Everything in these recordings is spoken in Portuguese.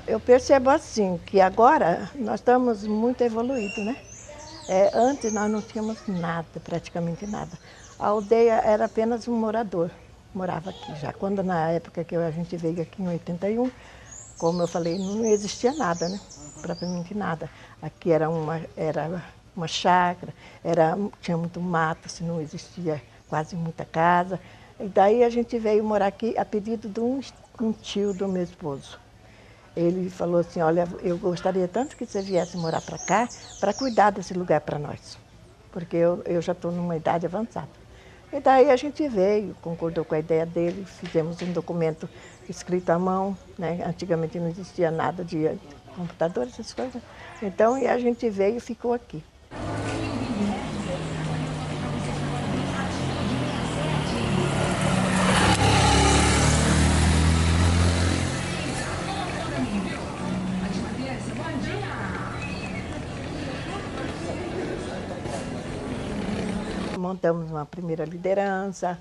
Eu percebo assim, que agora nós estamos muito evoluídos, né? Antes nós não tínhamos nada, praticamente nada. A aldeia era apenas um morador, morava aqui já. Quando na época que a gente veio aqui em 81, como eu falei, não existia nada, né? Propriamente nada. Aqui era uma chácara, tinha muito mato, assim, não existia quase muita casa. E daí a gente veio morar aqui a pedido de um tio do meu esposo. Ele falou assim, olha, eu gostaria tanto que você viesse morar para cá, para cuidar desse lugar para nós, porque eu já estou numa idade avançada. E daí a gente veio, concordou com a ideia dele, fizemos um documento escrito à mão, né? Antigamente não existia nada de computador, essas coisas. Então, e a gente veio e ficou aqui. Montamos uma primeira liderança,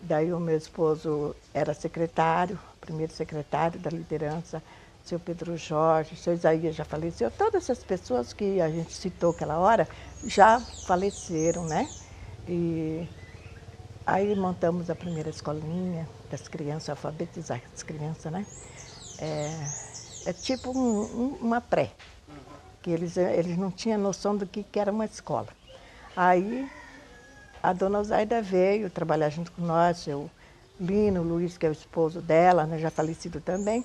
daí o meu esposo era secretário, primeiro secretário da liderança, seu Pedro Jorge, seu Isaías já faleceu, todas essas pessoas que a gente citou aquela hora já faleceram, né? E aí montamos a primeira escolinha das crianças, alfabetizar as crianças, né? É tipo uma pré, que eles não tinham noção do que era uma escola. Aí a dona Osaida veio trabalhar junto com nós, seu Lino Luiz, que é o esposo dela, né, já falecido também,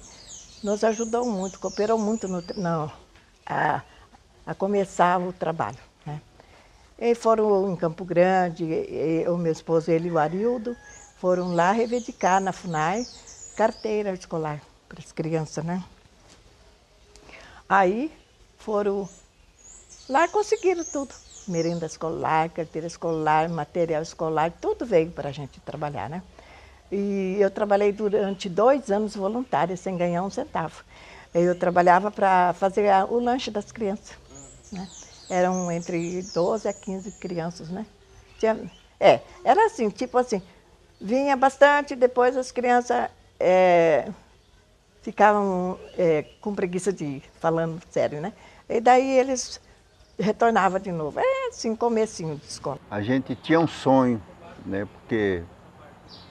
nos ajudou muito, cooperou muito a começar o trabalho, né. E foram em Campo Grande, o meu esposo, ele e o Arildo, foram lá reivindicar na FUNAI carteira escolar para as crianças, né. Aí foram lá, conseguiram tudo. Merenda escolar, carteira escolar, material escolar, tudo veio para a gente trabalhar, né? E eu trabalhei durante 2 anos voluntária, sem ganhar um centavo. Eu trabalhava para fazer o lanche das crianças, né? Eram entre 12 a 15 crianças, né? Era assim, tipo assim, vinha bastante, depois as crianças ficavam com preguiça de ir, falando sério, né? E daí eles retornava de novo. Assim, comecinho de escola. A gente tinha um sonho, né? Porque,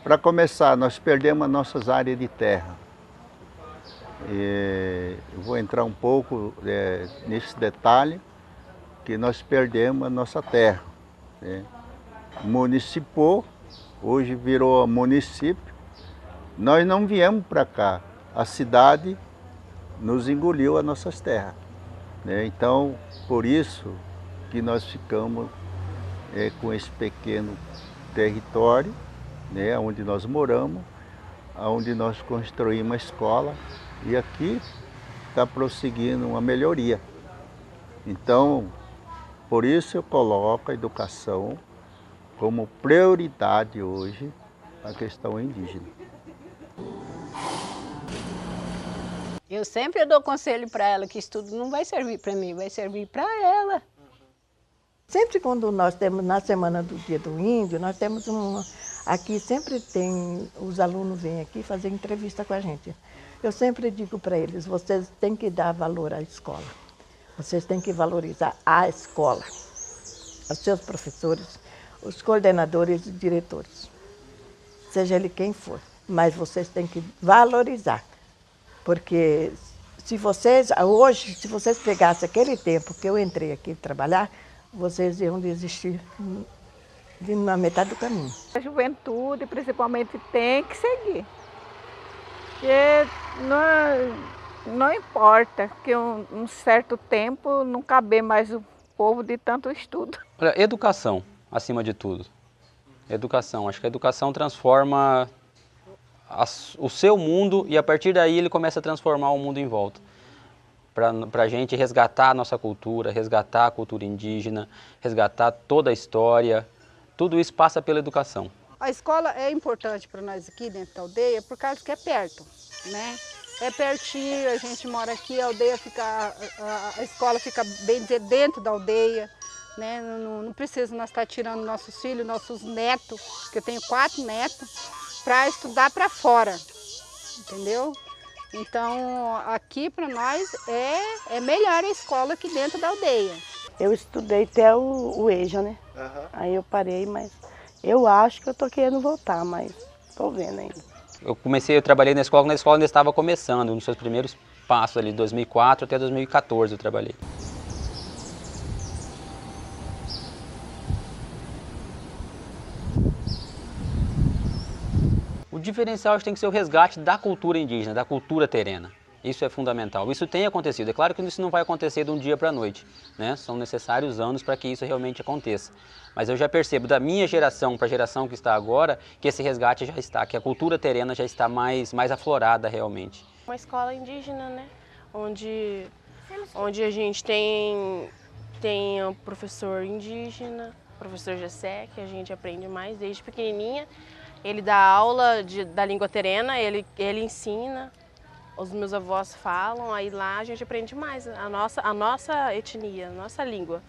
para começar, nós perdemos as nossas áreas de terra. Eu vou entrar um pouco nesse detalhe, que nós perdemos a nossa terra, né? Municipou, hoje virou município. Nós não viemos para cá, a cidade nos engoliu as nossas terras, né? Então, por isso que nós ficamos com esse pequeno território, né, onde nós moramos, onde nós construímos uma escola, e aqui está prosseguindo uma melhoria. Então, por isso eu coloco a educação como prioridade hoje na questão indígena. Eu sempre dou conselho para ela que estudo não vai servir para mim, vai servir para ela. Sempre quando nós temos, na semana do Dia do Índio, nós temos aqui sempre tem, os alunos vêm aqui fazer entrevista com a gente. Eu sempre digo para eles, vocês têm que dar valor à escola. Vocês têm que valorizar a escola, os seus professores, os coordenadores e diretores. Seja ele quem for, mas vocês têm que valorizar. Porque se vocês pegassem aquele tempo que eu entrei aqui trabalhar, vocês iam desistir na metade do caminho. A juventude, principalmente, tem que seguir. Porque não importa que um certo tempo não caber mais o povo de tanto estudo. Educação, acima de tudo. Educação. Acho que a educação transforma o seu mundo e a partir daí ele começa a transformar o mundo em volta. Para a gente resgatar a nossa cultura, resgatar a cultura indígena, resgatar toda a história, tudo isso passa pela educação. A escola é importante para nós aqui dentro da aldeia por causa que é perto, né? É pertinho, a gente mora aqui, a aldeia fica, a escola fica bem dizer, dentro da aldeia, né? Não precisa nós estar tirando nossos filhos, nossos netos, que eu tenho 4 netos, para estudar para fora, entendeu? Então, aqui para nós é melhor a escola aqui dentro da aldeia. Eu estudei até o EJA, né? Aí eu parei, mas eu acho que eu tô querendo voltar, mas tô vendo ainda. Eu trabalhei na escola quando a escola ainda estava começando, nos seus primeiros passos ali, de 2004 até 2014 eu trabalhei. O diferencial tem que ser o resgate da cultura indígena, da cultura terena. Isso é fundamental. Isso tem acontecido. É claro que isso não vai acontecer de um dia para a noite, né? São necessários anos para que isso realmente aconteça. Mas eu já percebo da minha geração para a geração que está agora, que esse resgate já está, que a cultura terena já está mais aflorada realmente. Uma escola indígena, né? Onde a gente tem um professor indígena, professor Gessé, que a gente aprende mais desde pequenininha. Ele dá aula da língua terena, ele ensina. Os meus avós falam, aí lá a gente aprende mais a nossa etnia, a nossa língua.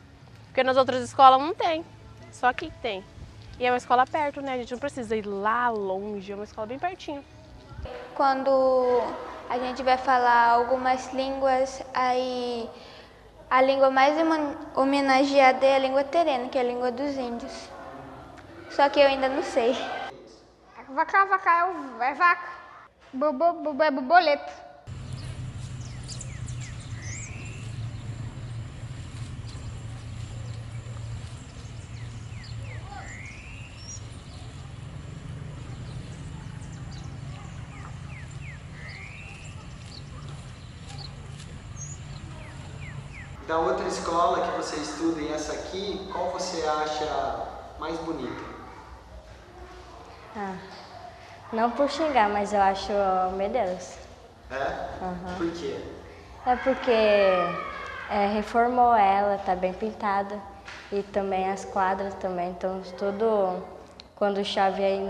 Porque nas outras escolas não tem, só aqui tem. E é uma escola perto, né? A gente não precisa ir lá longe, é uma escola bem pertinho. Quando a gente vai falar algumas línguas, aí a língua mais homenageada é a língua terena, que é a língua dos índios. Só que eu ainda não sei. Vaca é vaca. Bobo é borboleta. Da outra escola que você estuda e essa aqui, qual você acha mais bonita? Não por xingar, mas eu acho Medeiros. É? Uhum. Por quê? É porque reformou ela, tá bem pintada. E também as quadras também, então tudo, quando chove aí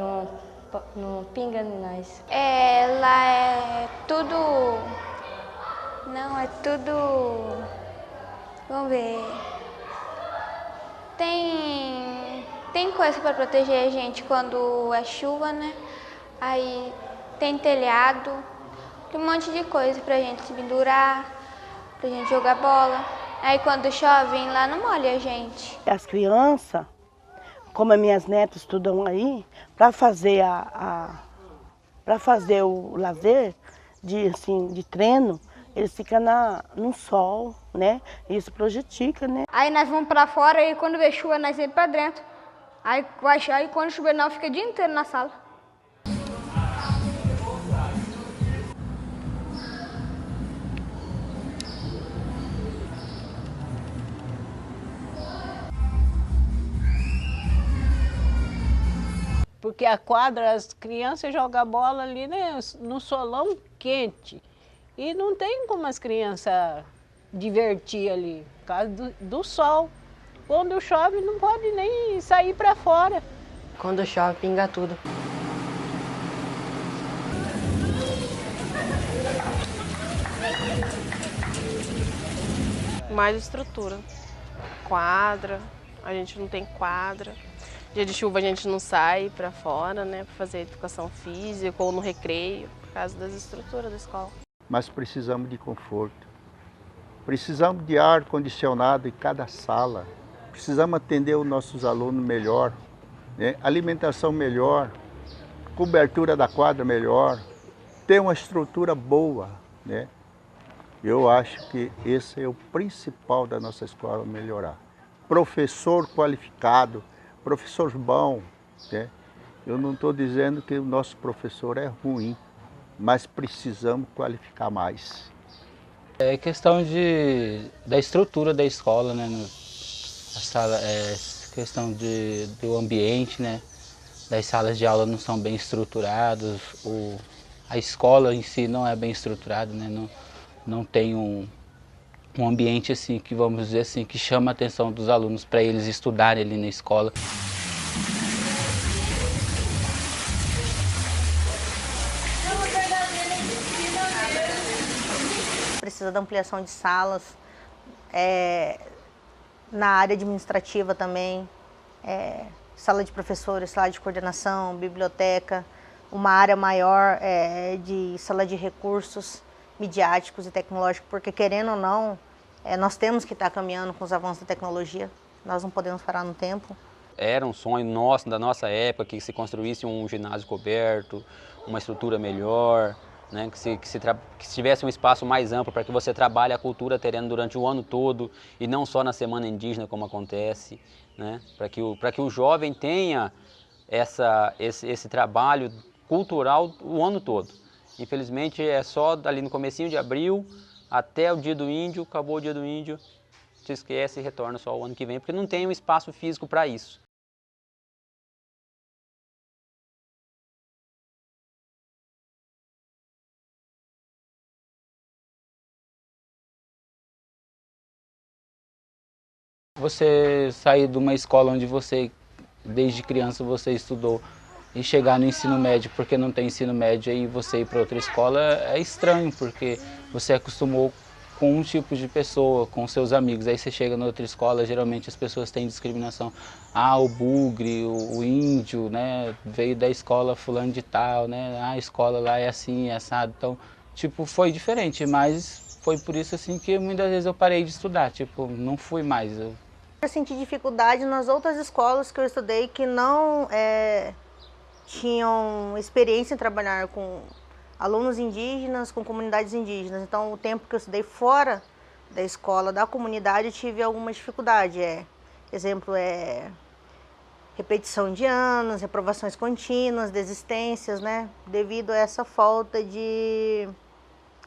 não pinga em nós. Lá é tudo... Não, é tudo... Vamos ver... Tem coisa para proteger a gente quando é chuva, né? Aí tem telhado, tem um monte de coisa pra gente se pendurar, pra gente jogar bola. Aí quando chove, lá não molha a gente. As crianças, como as minhas netas estudam aí, para fazer para fazer o lazer de treino, eles ficam no sol, né? Isso prejudica, né? Aí nós vamos pra fora e quando vê chuva, nós vamos pra dentro. Aí quando chover, nós fica o dia inteiro na sala. Porque a quadra, as crianças jogam bola ali, né, no solão quente. E não tem como as crianças divertir ali, por causa do sol. Quando chove não pode nem sair para fora. Quando chove pinga tudo. Mais estrutura. Quadra, a gente não tem quadra. Dia de chuva a gente não sai para fora, né, para fazer educação física ou no recreio, por causa das estruturas da escola. Mas precisamos de conforto. Precisamos de ar condicionado em cada sala. Precisamos atender os nossos alunos melhor, né? Alimentação melhor, cobertura da quadra melhor, ter uma estrutura boa, né? Eu acho que esse é o principal da nossa escola melhorar. Professor qualificado, professor bom, né? Eu não estou dizendo que o nosso professor é ruim, mas precisamos qualificar mais. É questão da estrutura da escola, né? A sala, questão do ambiente, né? Das salas de aula não são bem estruturadas, a escola em si não é bem estruturada, né? Não tem um ambiente assim que, vamos dizer assim, que chama a atenção dos alunos para eles estudarem ali na escola. precisa da ampliação de salas, na área administrativa também, sala de professores, sala de coordenação, biblioteca, uma área maior de sala de recursos midiáticos e tecnológicos, porque querendo ou não, nós temos que estar caminhando com os avanços da tecnologia, nós não podemos parar no tempo. Era um sonho nosso, da nossa época, que se construísse um ginásio coberto, uma estrutura melhor, né? que se tivesse um espaço mais amplo para que você trabalhe a cultura terrena durante o ano todo e não só na Semana Indígena, como acontece, né? Para que o jovem tenha esse trabalho cultural o ano todo. Infelizmente é só ali no comecinho de abril até o Dia do Índio, acabou o Dia do Índio, se esquece e retorna só o ano que vem, porque não tem um espaço físico para isso. Você sair de uma escola onde você, desde criança, você estudou e chegar no ensino médio porque não tem ensino médio e você ir para outra escola é estranho, porque você acostumou com um tipo de pessoa, com seus amigos. Aí você chega na outra escola, geralmente as pessoas têm discriminação. Ah, o bugre, o índio, né, veio da escola fulano de tal, né, a escola lá é assim, é assado. Então, tipo, foi diferente, mas foi por isso assim que muitas vezes eu parei de estudar, tipo, não fui mais. Eu senti dificuldade nas outras escolas que eu estudei que não tinham experiência em trabalhar com alunos indígenas, com comunidades indígenas. Então, o tempo que eu estudei fora da escola, da comunidade, eu tive alguma dificuldade. Exemplo, repetição de anos, reprovações contínuas, desistências, né? Devido a essa falta de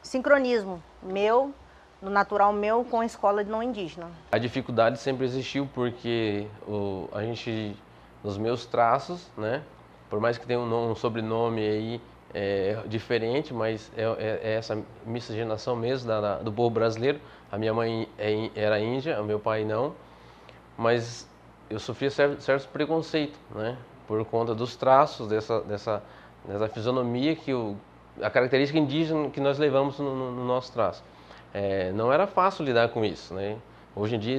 sincronismo meu, no natural meu, com a escola não indígena. A dificuldade sempre existiu porque a gente, nos meus traços, né? Por mais que tenha um sobrenome aí diferente, mas é essa miscigenação mesmo do povo brasileiro. A minha mãe era índia, o meu pai não, mas eu sofria certos preconceitos, né? Por conta dos traços, dessa fisionomia, a característica indígena que nós levamos no nosso traço. Não era fácil lidar com isso, né? Hoje em dia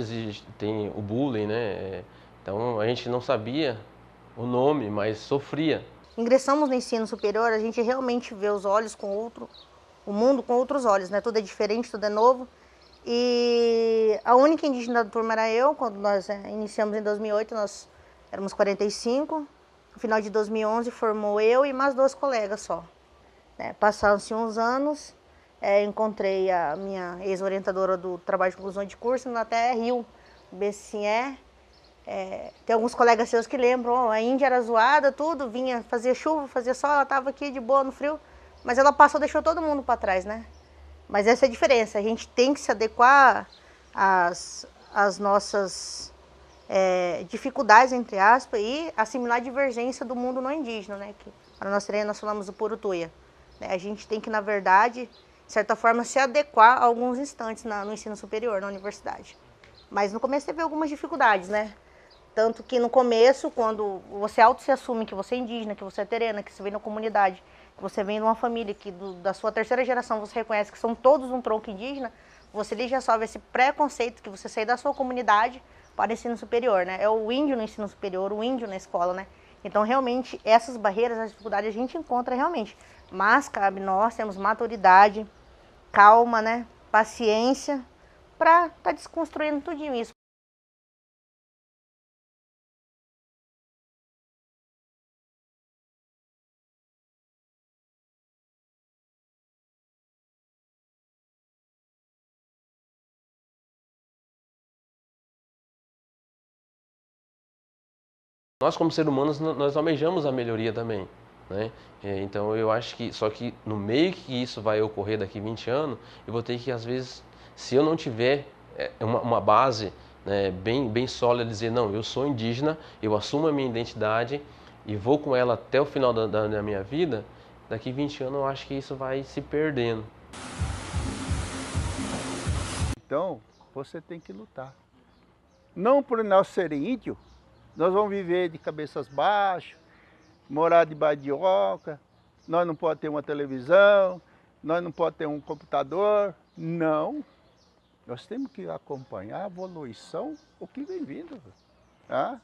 tem o bullying, né? Então a gente não sabia o nome, mas sofria. Ingressamos no ensino superior, a gente realmente vê os olhos o mundo com outros olhos, né? Tudo é diferente, tudo é novo. E a única indígena da turma era eu. Quando nós iniciamos em 2008, nós éramos 45. No final de 2011 formou eu e mais 2 colegas só. Passaram-se uns anos, encontrei a minha ex-orientadora do trabalho de conclusão de curso na Rio, BCE. Tem alguns colegas seus que lembram, a Índia era zoada, tudo, vinha, fazia chuva, fazia sol, ela estava aqui de boa no frio, mas ela passou, deixou todo mundo para trás, né? Mas essa é a diferença, a gente tem que se adequar às nossas dificuldades, entre aspas, e assimilar a divergência do mundo não indígena, né? Que para nós nós falamos do Purutuia. A gente tem que, na verdade, de certa forma, se adequar a alguns instantes no ensino superior, na universidade. Mas no começo teve algumas dificuldades, né? Tanto que no começo, quando você se assume que você é indígena, que você é terena, que você vem na comunidade, que você vem de uma família que da sua 3ª geração você reconhece que são todos um tronco indígena, você já sofre esse preconceito que você sair da sua comunidade para o ensino superior, né? É o índio no ensino superior, o índio na escola, né? Então, realmente, essas barreiras, as dificuldades a gente encontra realmente. Mas cabe nós termos maturidade, calma, né? Paciência, para estar desconstruindo tudo isso. Nós, como seres humanos, nós almejamos a melhoria também, né? Então, eu acho que, só que no meio que isso vai ocorrer daqui 20 anos, eu vou ter que, às vezes, se eu não tiver uma base, né, bem sólida, dizer, não, eu sou indígena, eu assumo a minha identidade e vou com ela até o final da minha vida, daqui 20 anos eu acho que isso vai se perdendo. Então, você tem que lutar. Não por nós ser índio, nós vamos viver de cabeças baixas, morar debaixo de oca, nós não podemos ter uma televisão, nós não podemos ter um computador, Não. Nós temos que acompanhar a evolução, o que vem vindo. Tá?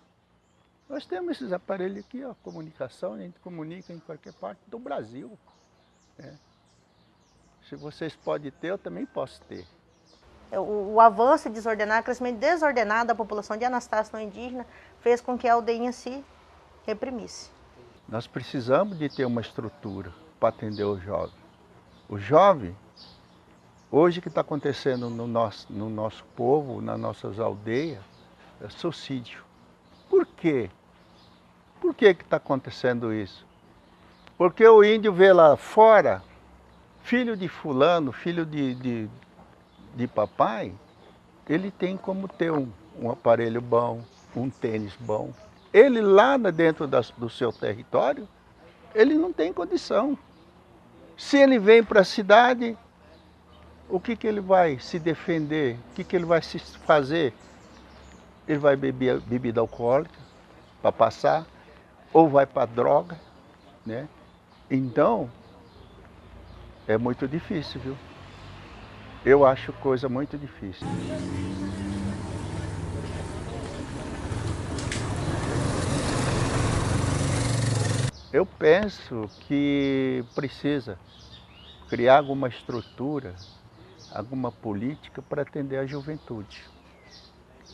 Nós temos esses aparelhos aqui, ó, comunicação, a gente comunica em qualquer parte do Brasil. Né? Se vocês podem ter, eu também posso ter. O avanço desordenado, o crescimento desordenado da população de Anastácio não indígena fez com que a aldeinha se reprimisse. Nós precisamos de ter uma estrutura para atender o jovem. O jovem, hoje o que está acontecendo no nosso povo, nas nossas aldeias, é suicídio. Por quê? Por que está acontecendo isso? Porque o índio vê lá fora, filho de fulano, filho de papai, ele tem como ter um aparelho bom, um tênis bom. Ele lá dentro do seu território, ele não tem condição. Se ele vem para a cidade, o que ele vai se defender? O que ele vai se fazer? Ele vai beber bebida alcoólica para passar, ou vai para droga, né? Então, é muito difícil, viu? Eu acho coisa muito difícil. Eu penso que precisa criar alguma estrutura, alguma política para atender a juventude.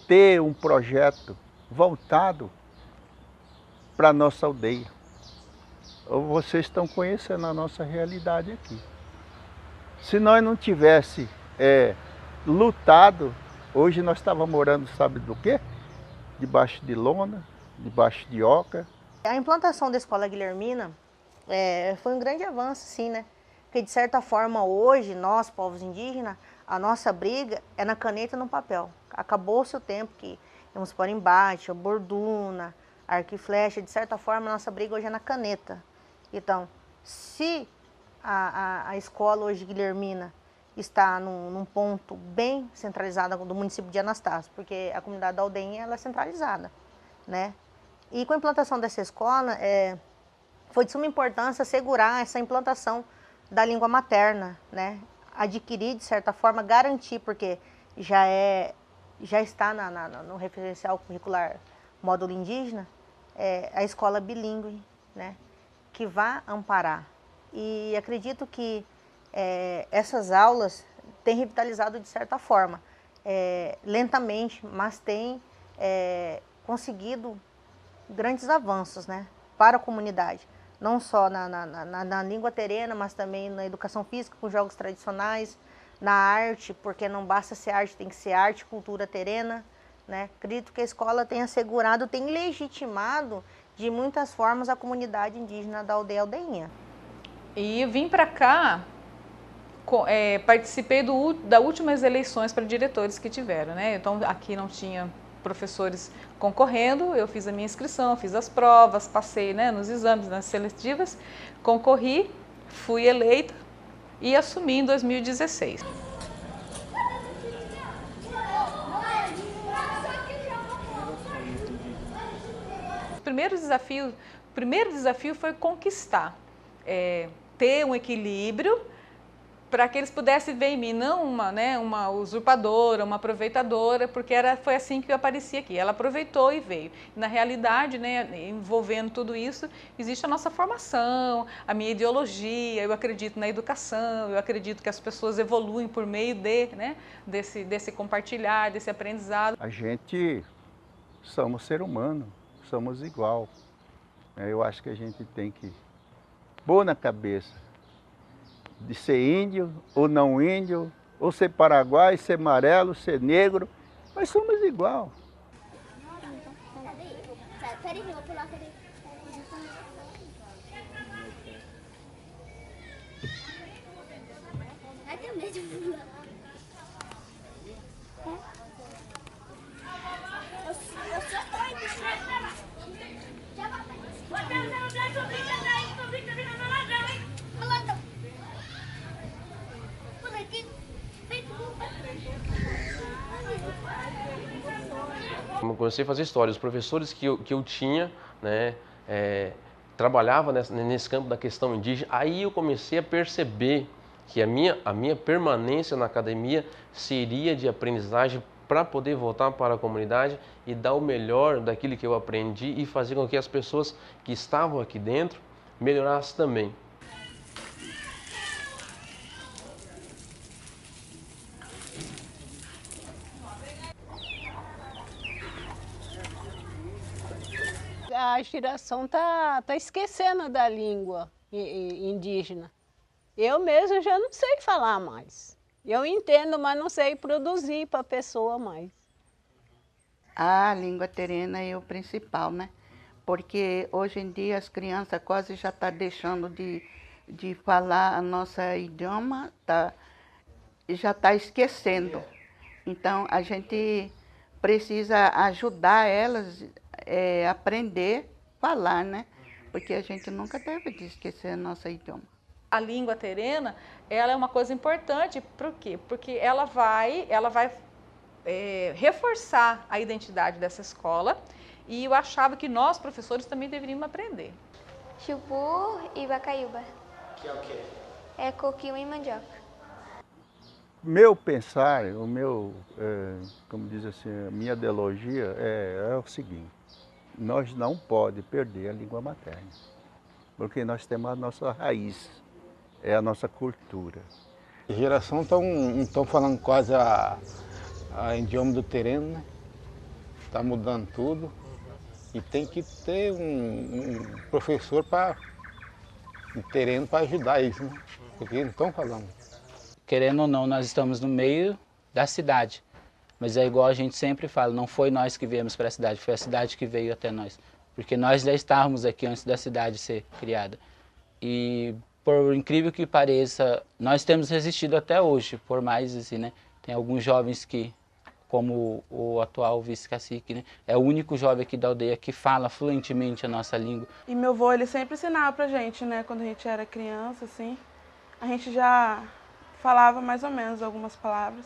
Ter um projeto voltado para a nossa aldeia. Vocês estão conhecendo a nossa realidade aqui. Se nós não tivesse lutado, hoje nós estávamos morando, sabe do quê? Debaixo de lona, debaixo de oca. A implantação da Escola Guilhermina foi um grande avanço, sim, né? Porque, de certa forma, hoje, nós, povos indígenas, a nossa briga é na caneta e no papel. Acabou-se o tempo que íamos pôr embate, borduna, arco e flecha. De certa forma, a nossa briga hoje é na caneta. Então, se a escola hoje, Guilhermina, está num ponto bem centralizado do município de Anastácio, porque a comunidade da aldeia ela é centralizada, né? E com a implantação dessa escola, foi de suma importância assegurar essa implantação da língua materna, né? Adquirir, de certa forma, garantir, porque já está no referencial curricular módulo indígena, a escola bilíngue, né? Que vai amparar. E acredito que essas aulas têm revitalizado de certa forma, lentamente, mas têm conseguido grandes avanços, né, para a comunidade. Não só na língua terena, mas também na educação física, com jogos tradicionais, na arte, porque não basta ser arte, tem que ser arte, cultura terena, né? Acredito que a escola tem assegurado, tem legitimado de muitas formas a comunidade indígena da aldeia-aldeinha. E vim para cá, participei das últimas eleições para diretores que tiveram, né? Então aqui não tinha professores concorrendo, eu fiz a minha inscrição, fiz as provas, passei, né, nos exames, nas seletivas, concorri, fui eleita e assumi em 2016. O primeiro desafio foi conquistar, ter um equilíbrio para que eles pudessem ver em mim, não uma usurpadora, uma aproveitadora, porque foi assim que eu apareci aqui. Ela aproveitou e veio. Na realidade, né, envolvendo tudo isso, existe a nossa formação, a minha ideologia, eu acredito na educação, eu acredito que as pessoas evoluem por meio desse compartilhar, desse aprendizado. A gente somos ser humano, somos igual. Eu acho que a gente tem que pôr na cabeça de ser índio ou não índio, ou ser paraguai, ser amarelo, ser negro, nós somos igual. Eu comecei a fazer história. Os professores que eu tinha, né, trabalhava nesse campo da questão indígena. Aí eu comecei a perceber que a minha permanência na academia seria de aprendizagem para poder voltar para a comunidade e dar o melhor daquilo que eu aprendi e fazer com que as pessoas que estavam aqui dentro melhorassem também. A geração tá esquecendo da língua indígena. Eu mesmo já não sei falar mais. Eu entendo, mas não sei produzir para a pessoa mais. A língua terena é o principal, né? Porque hoje em dia as crianças quase já estão deixando de falar a nossa idioma, já está esquecendo. Então a gente precisa ajudar elas a aprender a falar, né? Porque a gente nunca deve de esquecer o nosso idioma. A língua terena, ela é uma coisa importante, por quê? Porque ela vai reforçar a identidade dessa escola e eu achava que nós, professores, também deveríamos aprender. Chubu e bacaiúba. Que é o quê? É coquinho e mandioca. Meu pensar, como diz assim, a minha ideologia é o seguinte: nós não podemos perder a língua materna, porque nós temos a nossa raiz, é a nossa cultura. A geração não estão falando quase a idioma do terreno, né? Está mudando tudo e tem que ter um professor no terreno para ajudar isso, né? Porque eles não estão falando. Querendo ou não, nós estamos no meio da cidade, mas é igual a gente sempre fala, não foi nós que viemos para a cidade, foi a cidade que veio até nós. Porque nós já estávamos aqui antes da cidade ser criada. E por incrível que pareça, nós temos resistido até hoje, por mais assim, né? Tem alguns jovens que, como o atual vice-cacique, né? É o único jovem aqui da aldeia que fala fluentemente a nossa língua. E meu avô, ele sempre ensinava pra gente, né? Quando a gente era criança, assim, a gente já falava mais ou menos algumas palavras.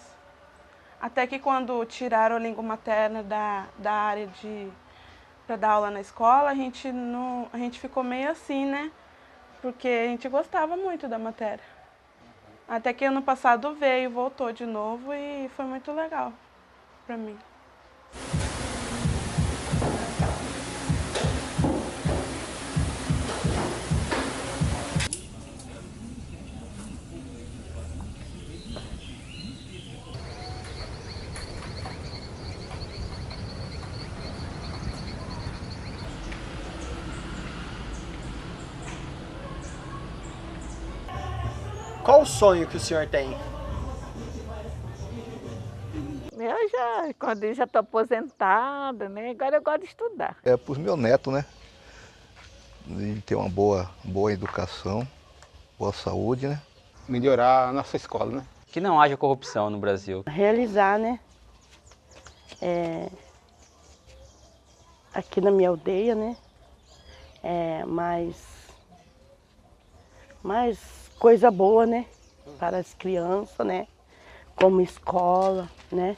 Até que quando tiraram a língua materna da área para dar aula na escola, a gente ficou meio assim, né? Porque a gente gostava muito da matéria. Até que ano passado voltou de novo e foi muito legal para mim. Qual o sonho que o senhor tem? Quando eu já estou aposentada, né? Agora eu gosto de estudar. É para os meus netos, né? De ter uma boa educação, boa saúde, né? Melhorar a nossa escola, né? Que não haja corrupção no Brasil. Realizar, né? Aqui na minha aldeia, né? Mais coisa boa, né? Para as crianças, né? Como escola, né?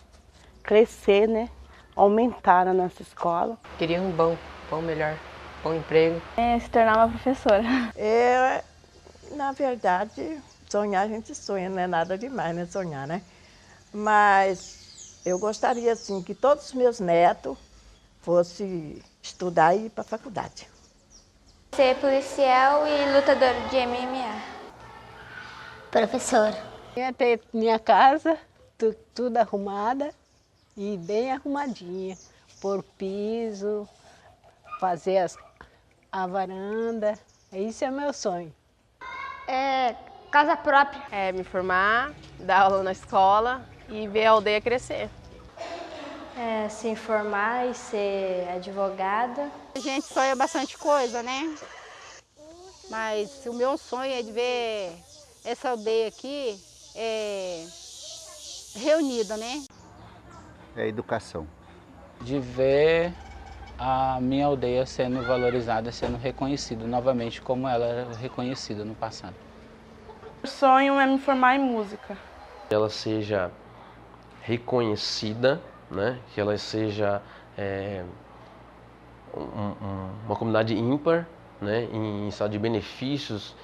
Crescer, né? Aumentar a nossa escola. Queria um bom melhor, bom emprego. Se tornar uma professora. Na verdade, sonhar a gente sonha, não é nada demais, né? Sonhar, né? Mas eu gostaria, assim, que todos os meus netos fossem estudar e ir para a faculdade. Ser policial e lutador de MMA. Professora. Ia ter minha casa, tudo arrumada e bem arrumadinha. Pôr piso, fazer a varanda. Isso é meu sonho. Casa própria. Me formar, dar aula na escola e ver a aldeia crescer. Se informar e ser advogada. A gente sonha bastante coisa, né? Mas o meu sonho é de ver essa aldeia aqui reunida, né? É a educação. De ver a minha aldeia sendo valorizada, sendo reconhecida novamente como ela era reconhecida no passado. O sonho é me formar em música. Que ela seja reconhecida, né? Que ela seja uma comunidade ímpar, né, em só de benefícios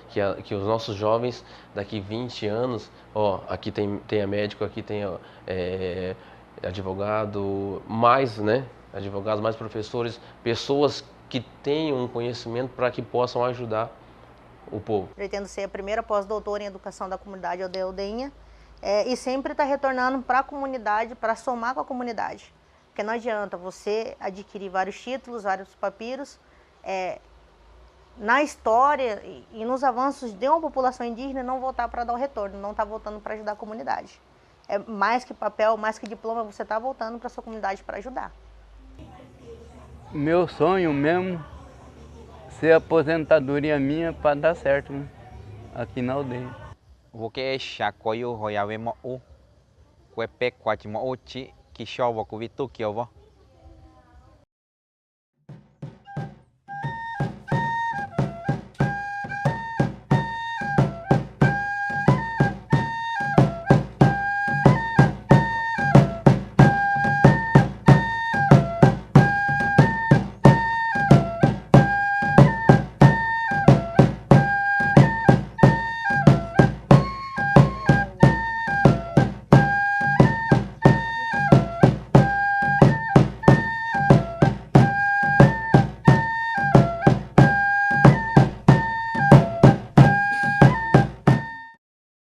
que os nossos jovens daqui 20 anos, ó, aqui tem médico, aqui tem advogado, mais, né, advogados, mais professores, pessoas que tenham um conhecimento para que possam ajudar o povo. Pretendo ser a primeira pós-doutora em Educação da Comunidade Aldeinha e sempre estar retornando para a comunidade, para somar com a comunidade. Porque não adianta você adquirir vários títulos, vários papiros, na história e nos avanços de uma população indígena não voltar para dar o retorno, não estar voltando para ajudar a comunidade. É mais que papel, mais que diploma, você está voltando para a sua comunidade para ajudar. Meu sonho mesmo, ser aposentadoria minha para dar certo, né? Aqui na aldeia. Vou que chacoio roiave mo o, que pe quatimo ochi, que chova com vitu que eu vou.